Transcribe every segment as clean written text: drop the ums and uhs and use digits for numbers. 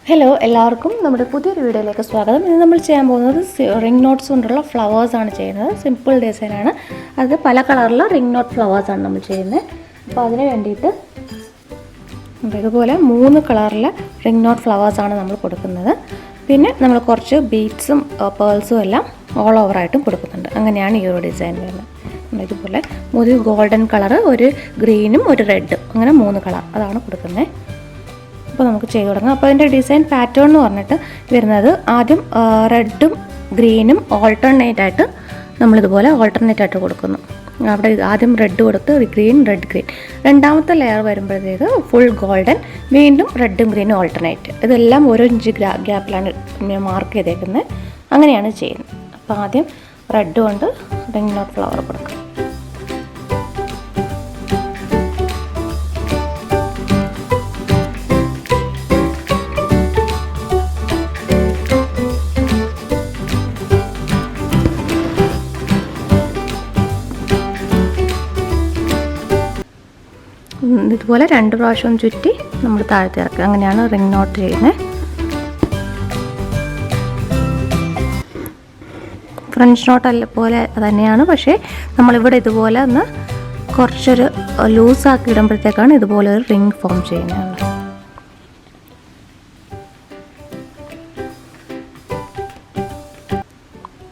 Hello എല്ലാവർക്കും നമ്മുടെ പുതിയൊരു വീഡിയോയിലേക്ക് സ്വാഗതം. ഇന്ന് നമ്മൾ ചെയ്യാൻ പോകുന്നത് റിംഗ് നോട്ട്സ് കൊണ്ടുള്ള ഫ്ലവേഴ്സാണ് ചെയ്യുന്നത്. സിമ്പിൾ ഡിസൈനാണ്. അത് പല കളറിലുള്ള റിംഗ് നോട്ട് ഫ്ലവേഴ്സാണ് നമ്മൾ ചെയ്യുന്നത്. അപ്പോൾ അതിന് വേണ്ടിയിട്ട് ഇതുപോലെ 3 കളറിലെ റിംഗ് നോട്ട് ഫ്ലവേഴ്സാണ് നമ്മൾ കൊടുക്കുന്നത്. പിന്നെ നമ്മൾ കുറച്ച് ബീഡ്സും പേൾസും എല്ലാം ഓൾ ഓവറായിട്ടും കൊടുക്കുന്നുണ്ട്. അങ്ങനെയാണ് ഈ ഒരു ഡിസൈൻ വരുന്നത്. ഇതുപോലെ ഒരു ഗോൾഡൻ കളറ്, ഒരു ഗ്രീനും ഒരു റെഡും, അങ്ങനെ 3 കളർ അതാണ് കൊടുക്കുന്നത്. അപ്പോൾ നമുക്ക് ചെയ്ത് തുടങ്ങാം. അപ്പോൾ അതിൻ്റെ ഡിസൈൻ പാറ്റേൺ എന്ന് പറഞ്ഞിട്ട് വരുന്നത് ആദ്യം റെഡും ഗ്രീനും ഓൾട്ടർനേറ്റ് ആയിട്ട് കൊടുക്കുന്നു. അവിടെ ആദ്യം റെഡ് കൊടുത്ത് റെഡ് ഗ്രീൻ, രണ്ടാമത്തെ ലെയർ വരുമ്പോഴത്തേക്ക് ഫുൾ ഗോൾഡൻ, വീണ്ടും റെഡും ഗ്രീനും ഓൾട്ടർനേറ്റ്. ഇതെല്ലാം 1 ഇഞ്ച് ഗ്യാപ്പിലാണ് മാർക്ക് ചെയ്തേക്കുന്നത്. അങ്ങനെയാണ് ചെയ്യുന്നത്. അപ്പോൾ ആദ്യം റെഡ് കൊണ്ട് റിംഗ് നോട്ട് ഫ്ലവർ കൊടുക്കുക. ഇതുപോലെ 2 പ്രാവശ്യം ചുറ്റി നമ്മൾ താഴത്തെ ഇറക്കുക. അങ്ങനെയാണ് റിംഗ് നോട്ട് ചെയ്യുന്നത്. ഫ്രഞ്ച് നോട്ട് പോലെ തന്നെയാണ്, പക്ഷേ നമ്മളിവിടെ ഇതുപോലെ ഒന്ന് കുറച്ചൊരു ലൂസാക്കി ഇടുമ്പോഴത്തേക്കാണ് ഇതുപോലെ ഒരു റിംഗ് ഫോം ചെയ്യുന്നത്.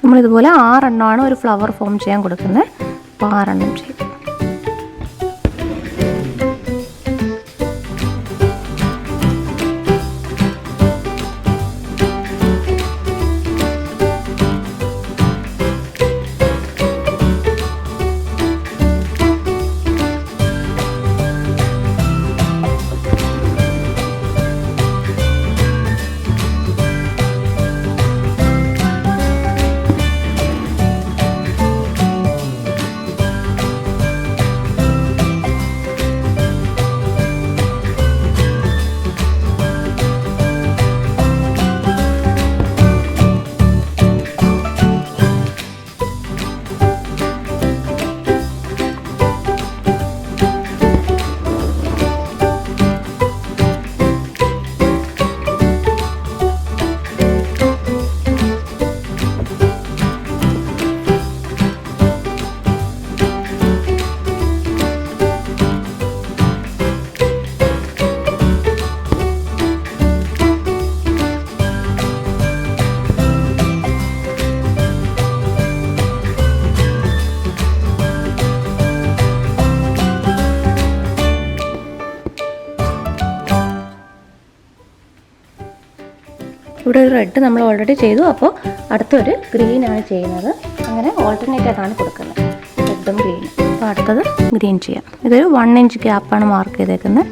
നമ്മളിതുപോലെ 6 എണ്ണമാണ് ഒരു ഫ്ലവർ ഫോം ചെയ്യാൻ കൊടുക്കുന്നത്. അപ്പോൾ 6 എണ്ണം ചെയ്യും. ഇവിടെ ഒരു റെഡ് നമ്മൾ ഓൾറെഡി ചെയ്തു. അപ്പോൾ അടുത്തൊരു ഗ്രീനാണ് ചെയ്യുന്നത്. അങ്ങനെ ഓൾട്ടർനേറ്റ് ആയിട്ടാണ് കൊടുക്കുന്നത്, റെഡും ഗ്രീനും. അപ്പോൾ അടുത്തത് ഗ്രീൻ ചെയ്യാം. ഇതൊരു 1 ഇഞ്ച് ഗ്യാപ്പാണ് മാർക്ക് ചെയ്തേക്കുന്നത്.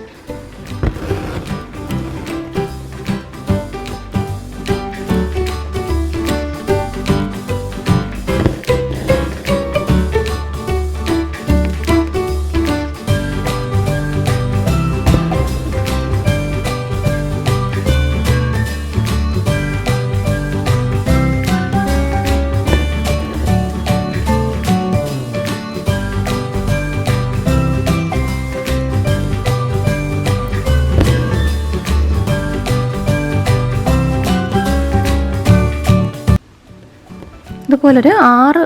ഇതുപോലൊരു 6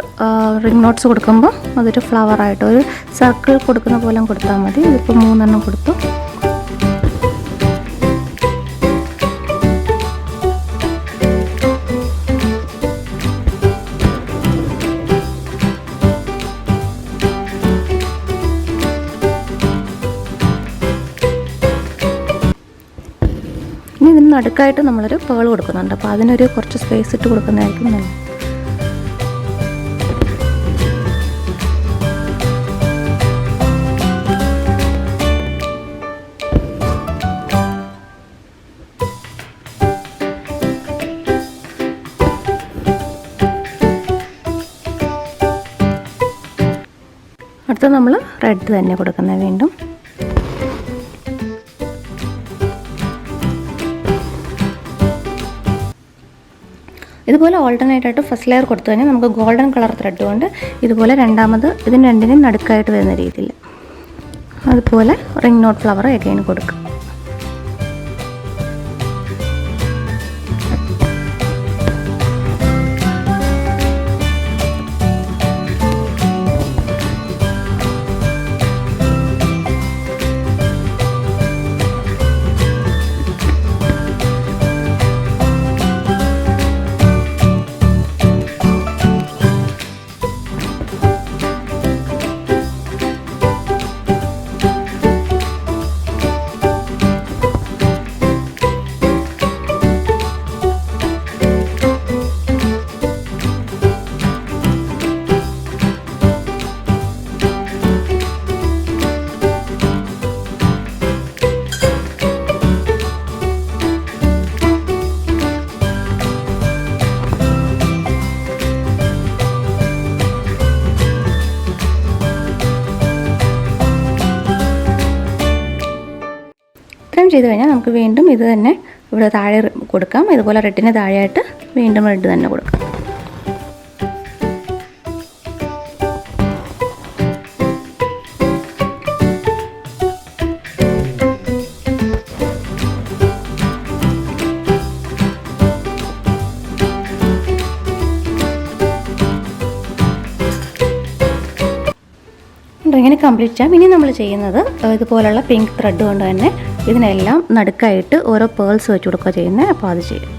റിംഗ് നോട്ട്സ് കൊടുക്കുമ്പോൾ അതൊരു ഫ്ലവറായിട്ട് ഒരു സർക്കിൾ കൊടുക്കുന്ന പോലെ കൊടുത്താൽ മതി. ഇതിപ്പോൾ 3 എണ്ണം കൊടുത്തു. ഇനി ഇതിന് നടുക്കായിട്ട് നമ്മളൊരു പേൾ കൊടുക്കുന്നുണ്ട്. അപ്പോൾ അതിനൊരു കുറച്ച് സ്പേസ് ഇട്ട് കൊടുക്കുന്നതായിരിക്കും നല്ലത്. അടുത്ത നമ്മൾ റെഡ് തന്നെ കൊടുക്കുന്നത് വീണ്ടും. ഇതുപോലെ ഓൾട്ടർനേറ്റ് ആയിട്ട് ഫസ്റ്റ് ലെയർ കൊടുത്തു കഴിഞ്ഞാൽ നമുക്ക് ഗോൾഡൻ കളർ ത്രെഡ് കൊണ്ട് ഇതുപോലെ ഇതിന് രണ്ടിനും നടുക്കായിട്ട് വരുന്ന രീതിയിൽ അതുപോലെ റിംഗ് നോട്ട് ഫ്ലവർ അഗൈൻ കൊടുക്കുക. ചെയ്ത് കഴിഞ്ഞാൽ നമുക്ക് വീണ്ടും ഇത് തന്നെ ഇവിടെ താഴെ കൊടുക്കാം. ഇതുപോലെ റെഡിന് താഴെയായിട്ട് വീണ്ടും റെഡ് തന്നെ കൊടുക്കാം. ഇങ്ങനെ കംപ്ലീറ്റ് ചെയ്യാം. ഇനി നമ്മൾ ചെയ്യുന്നത് ഇതുപോലുള്ള പിങ്ക് ത്രെഡ് കൊണ്ട് തന്നെ ഇതിനെല്ലാം നടുക്കായിട്ട് ഓരോ പേൾസ് വെച്ച് കൊടുക്കുക ചെയ്യുന്നത്. അപ്പോൾ അത് ചെയ്യും.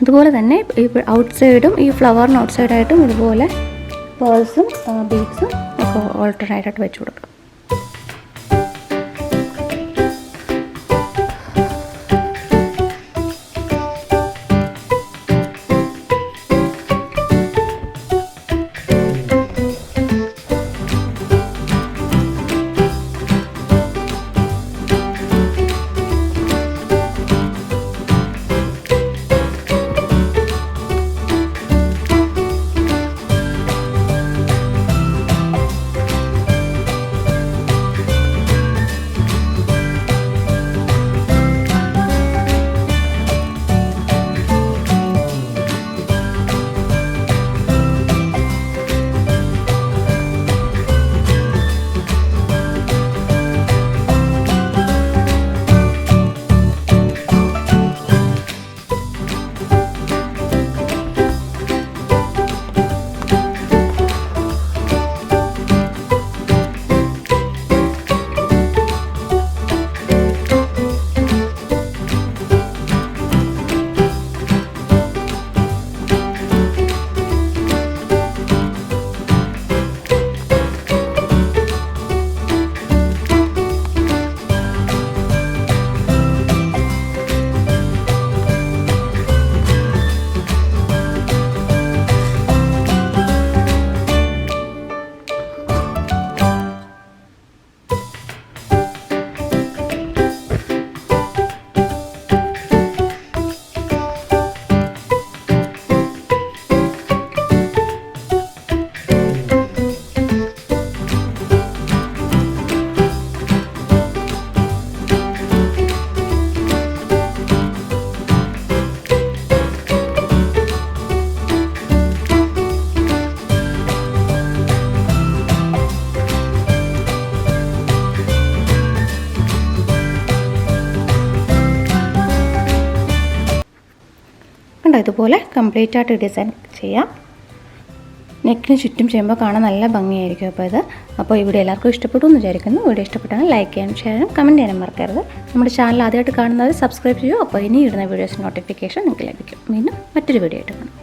അതുപോലെ തന്നെ ഈ ഔട്ട് സൈഡും ഈ ഫ്ലവറിന് ഔട്ട് സൈഡായിട്ടും ഇതുപോലെ പേൾസും ബീഡ്സും ഒക്കെ ഓൾട്ടർനേറ്റായിട്ട് വെച്ച് കൊടുക്കാം. ഇതുപോലെ കംപ്ലീറ്റ് ആയിട്ട് ഡിസൈൻ ചെയ്യാം. നെക്കിന് ചുറ്റും ചെയ്യുമ്പോൾ കാണാൻ നല്ല ഭംഗിയായിരിക്കും. അപ്പോൾ ഈ വീഡിയോ എല്ലാവർക്കും ഇഷ്ടപ്പെട്ടു എന്ന് വിചാരിക്കുന്നു. വീഡിയോ ഇഷ്ടപ്പെട്ടാൽ ലൈക്ക് ചെയ്യാനും ഷെയർ ചെയ്യാനും കമൻറ്റ് ചെയ്യാനും മറക്കരുത്. നമ്മുടെ ചാനൽ ആദ്യമായിട്ട് കാണുന്നവർ സബ്സ്ക്രൈബ് ചെയ്യുക. അപ്പോൾ ഇനി ഇടുന്ന വീഡിയോസ് നോട്ടിഫിക്കേഷൻ നിങ്ങൾക്ക് ലഭിക്കും. വീണ്ടും മറ്റൊരു വീഡിയോ ആയിട്ട് കാണാം.